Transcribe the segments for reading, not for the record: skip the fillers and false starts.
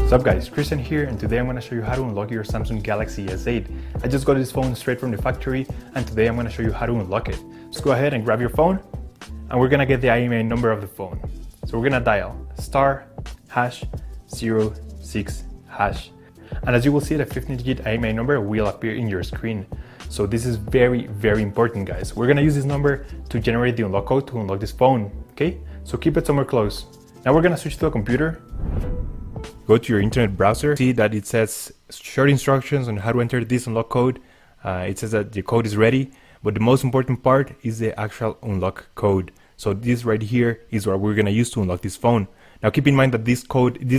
What's up guys, Christian here, and today I'm going to show you how to unlock your Samsung Galaxy S8. I just got this phone straight from the factory, and today I'm going to show you how to unlock it. Just go ahead and grab your phone, and we're going to get the IMEI number of the phone. So we're going to dial *#06#, and as you will see, the 15-digit IMEI number will appear in your screen. So this is very important, guys. We're going to use this number to generate the unlock code to unlock this phone, okay? So keep it somewhere close. Now we're going to switch to a computer. Go to your internet browser, see that it says short instructions on how to enter this unlock code. It says that the code is ready, but the most important part is the actual unlock code. So this right here is what we're gonna use to unlock this phone. Now keep in mind that this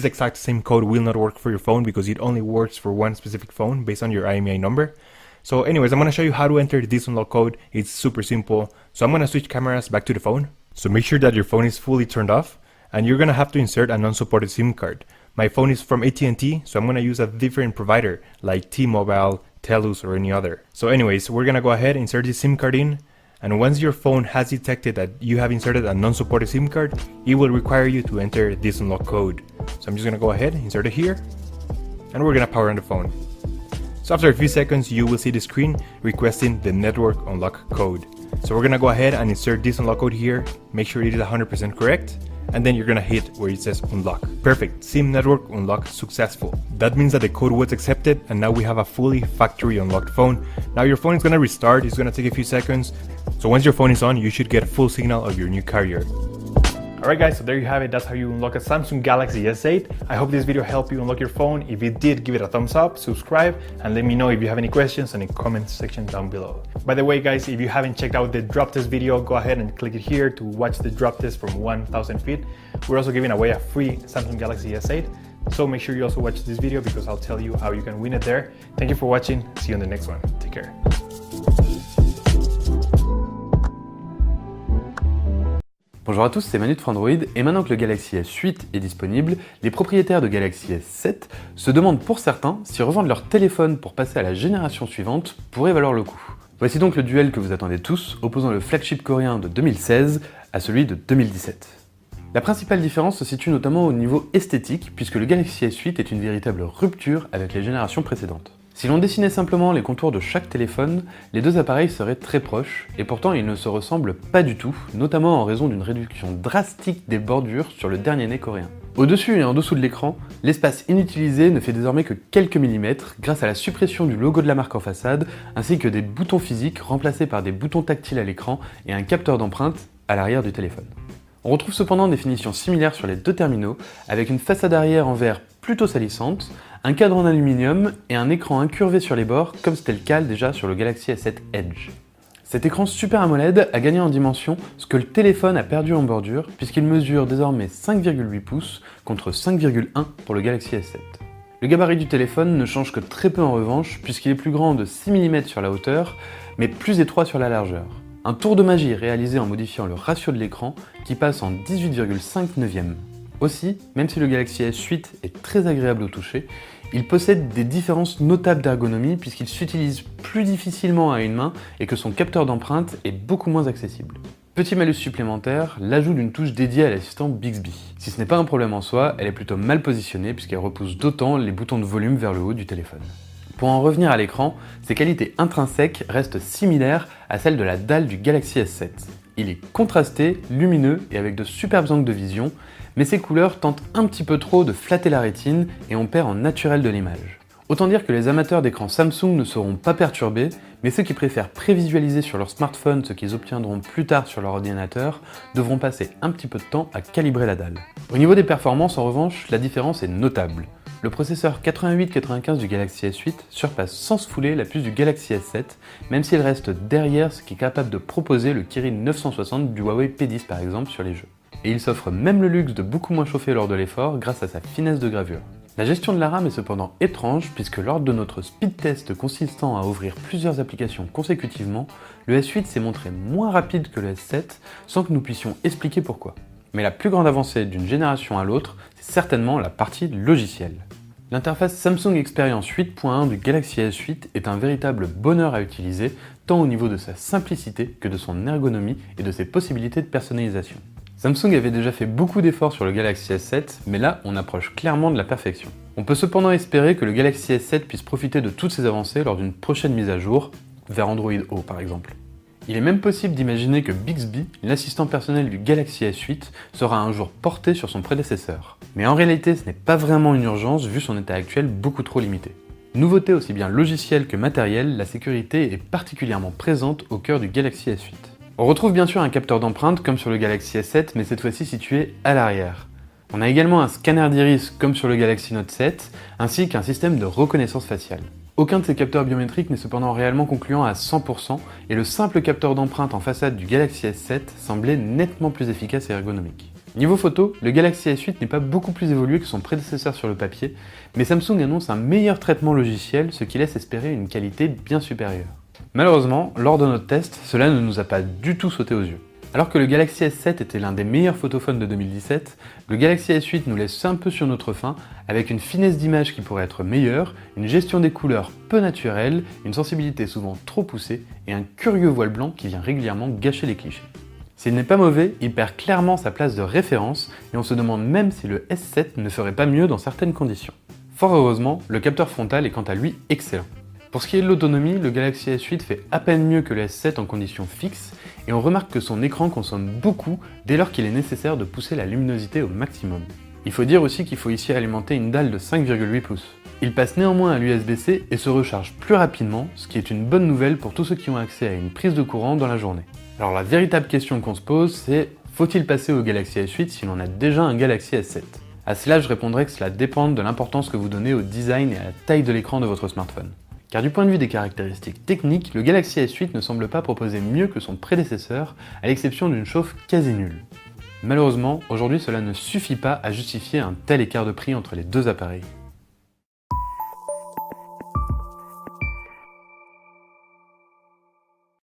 exact same code will not work for your phone because it only works for one specific phone based on your IMEI number. So anyways, I'm gonna show you how to enter this unlock code. It's super simple. So I'm gonna switch cameras back to the phone. So make sure that your phone is fully turned off, and you're gonna have to insert an unsupported SIM card. My phone is from AT&T, so I'm going to use a different provider like T-Mobile, Telus, or any other. So anyways, we're going to go ahead and insert this SIM card in, and once your phone has detected that you have inserted a non-supported SIM card, it will require you to enter this unlock code. So I'm just going to go ahead, insert it here, and we're going to power on the phone. So after a few seconds, you will see the screen requesting the network unlock code. So we're going to go ahead and insert this unlock code here, make sure it is 100% correct, and then you're gonna hit where it says unlock. Perfect, SIM network unlock successful. That means that the code was accepted, and now we have a fully factory unlocked phone. Now your phone is gonna restart, it's gonna take a few seconds. So once your phone is on, you should get a full signal of your new carrier. Alright guys, so there you have it. That's how you unlock a Samsung Galaxy S8. I hope this video helped you unlock your phone. If it did, give it a thumbs up, subscribe, and let me know if you have any questions in the comment section down below. By the way guys, if you haven't checked out the drop test video, go ahead and click it here to watch the drop test from 1,000 feet. We're also giving away a free Samsung Galaxy S8. So make sure you also watch this video because I'll tell you how you can win it there. Thank you for watching. See you on the next one. Take care. Bonjour à tous, c'est Manu de Frandroid, et maintenant que le Galaxy S8 est disponible, les propriétaires de Galaxy S7 se demandent pour certains si revendre leur téléphone pour passer à la génération suivante pourrait valoir le coup. Voici donc le duel que vous attendez tous, opposant le flagship coréen de 2016 à celui de 2017. La principale différence se situe notamment au niveau esthétique, puisque le Galaxy S8 est une véritable rupture avec les générations précédentes. Si l'on dessinait simplement les contours de chaque téléphone, les deux appareils seraient très proches, et pourtant ils ne se ressemblent pas du tout, notamment en raison d'une réduction drastique des bordures sur le dernier né coréen. Au-dessus et en dessous de l'écran, l'espace inutilisé ne fait désormais que quelques millimètres grâce à la suppression du logo de la marque en façade, ainsi que des boutons physiques remplacés par des boutons tactiles à l'écran et un capteur d'empreinte à l'arrière du téléphone. On retrouve cependant des finitions similaires sur les deux terminaux, avec une façade arrière en verre plutôt salissante, un cadre en aluminium et un écran incurvé sur les bords, comme c'était le cas déjà sur le Galaxy S7 Edge. Cet écran Super AMOLED a gagné en dimension ce que le téléphone a perdu en bordure, puisqu'il mesure désormais 5,8 pouces contre 5,1 pour le Galaxy S7. Le gabarit du téléphone ne change que très peu en revanche, puisqu'il est plus grand de 6 mm sur la hauteur, mais plus étroit sur la largeur. Un tour de magie réalisé en modifiant le ratio de l'écran qui passe en 18,5 neuvième. Aussi, même si le Galaxy S8 est très agréable au toucher, il possède des différences notables d'ergonomie puisqu'il s'utilise plus difficilement à une main et que son capteur d'empreinte est beaucoup moins accessible. Petit malus supplémentaire, l'ajout d'une touche dédiée à l'assistant Bixby. Si ce n'est pas un problème en soi, elle est plutôt mal positionnée puisqu'elle repousse d'autant les boutons de volume vers le haut du téléphone. Pour en revenir à l'écran, ses qualités intrinsèques restent similaires à celles de la dalle du Galaxy S7. Il est contrasté, lumineux et avec de superbes angles de vision, mais ses couleurs tentent un petit peu trop de flatter la rétine et on perd en naturel de l'image. Autant dire que les amateurs d'écran Samsung ne seront pas perturbés, mais ceux qui préfèrent prévisualiser sur leur smartphone ce qu'ils obtiendront plus tard sur leur ordinateur devront passer un petit peu de temps à calibrer la dalle. Au niveau des performances en revanche, la différence est notable. Le processeur 8895 du Galaxy S8 surpasse sans se fouler la puce du Galaxy S7, même s'il reste derrière ce qui est capable de proposer le Kirin 960 du Huawei P10 par exemple sur les jeux. Et il s'offre même le luxe de beaucoup moins chauffer lors de l'effort grâce à sa finesse de gravure. La gestion de la RAM est cependant étrange puisque lors de notre speed test consistant à ouvrir plusieurs applications consécutivement, le S8 s'est montré moins rapide que le S7 sans que nous puissions expliquer pourquoi. Mais la plus grande avancée d'une génération à l'autre, c'est certainement la partie logicielle. L'interface Samsung Experience 8.1 du Galaxy S8 est un véritable bonheur à utiliser, tant au niveau de sa simplicité que de son ergonomie et de ses possibilités de personnalisation. Samsung avait déjà fait beaucoup d'efforts sur le Galaxy S7, mais là on approche clairement de la perfection. On peut cependant espérer que le Galaxy S7 puisse profiter de toutes ces avancées lors d'une prochaine mise à jour, vers Android O par exemple. Il est même possible d'imaginer que Bixby, l'assistant personnel du Galaxy S8, sera un jour porté sur son prédécesseur. Mais en réalité, ce n'est pas vraiment une urgence vu son état actuel beaucoup trop limité. Nouveauté aussi bien logicielle que matérielle, la sécurité est particulièrement présente au cœur du Galaxy S8. On retrouve bien sûr un capteur d'empreinte comme sur le Galaxy S7, mais cette fois-ci situé à l'arrière. On a également un scanner d'iris comme sur le Galaxy Note 7, ainsi qu'un système de reconnaissance faciale. Aucun de ces capteurs biométriques n'est cependant réellement concluant à 100%, et le simple capteur d'empreinte en façade du Galaxy S7 semblait nettement plus efficace et ergonomique. Niveau photo, le Galaxy S8 n'est pas beaucoup plus évolué que son prédécesseur sur le papier, mais Samsung annonce un meilleur traitement logiciel, ce qui laisse espérer une qualité bien supérieure. Malheureusement, lors de notre test, cela ne nous a pas du tout sauté aux yeux. Alors que le Galaxy S7 était l'un des meilleurs photophones de 2017, le Galaxy S8 nous laisse un peu sur notre faim, avec une finesse d'image qui pourrait être meilleure, une gestion des couleurs peu naturelle, une sensibilité souvent trop poussée et un curieux voile blanc qui vient régulièrement gâcher les clichés. S'il n'est pas mauvais, il perd clairement sa place de référence et on se demande même si le S7 ne ferait pas mieux dans certaines conditions. Fort heureusement, le capteur frontal est quant à lui excellent. Pour ce qui est de l'autonomie, le Galaxy S8 fait à peine mieux que le S7 en conditions fixes, et on remarque que son écran consomme beaucoup dès lors qu'il est nécessaire de pousser la luminosité au maximum. Il faut dire aussi qu'il faut ici alimenter une dalle de 5,8 pouces. Il passe néanmoins à l'USB-C et se recharge plus rapidement, ce qui est une bonne nouvelle pour tous ceux qui ont accès à une prise de courant dans la journée. Alors la véritable question qu'on se pose, c'est faut-il passer au Galaxy S8 si l'on a déjà un Galaxy S7 ? À cela, je répondrai que cela dépend de l'importance que vous donnez au design et à la taille de l'écran de votre smartphone. Car du point de vue des caractéristiques techniques, le Galaxy S8 ne semble pas proposer mieux que son prédécesseur, à l'exception d'une chauffe quasi nulle. Malheureusement, aujourd'hui cela ne suffit pas à justifier un tel écart de prix entre les deux appareils.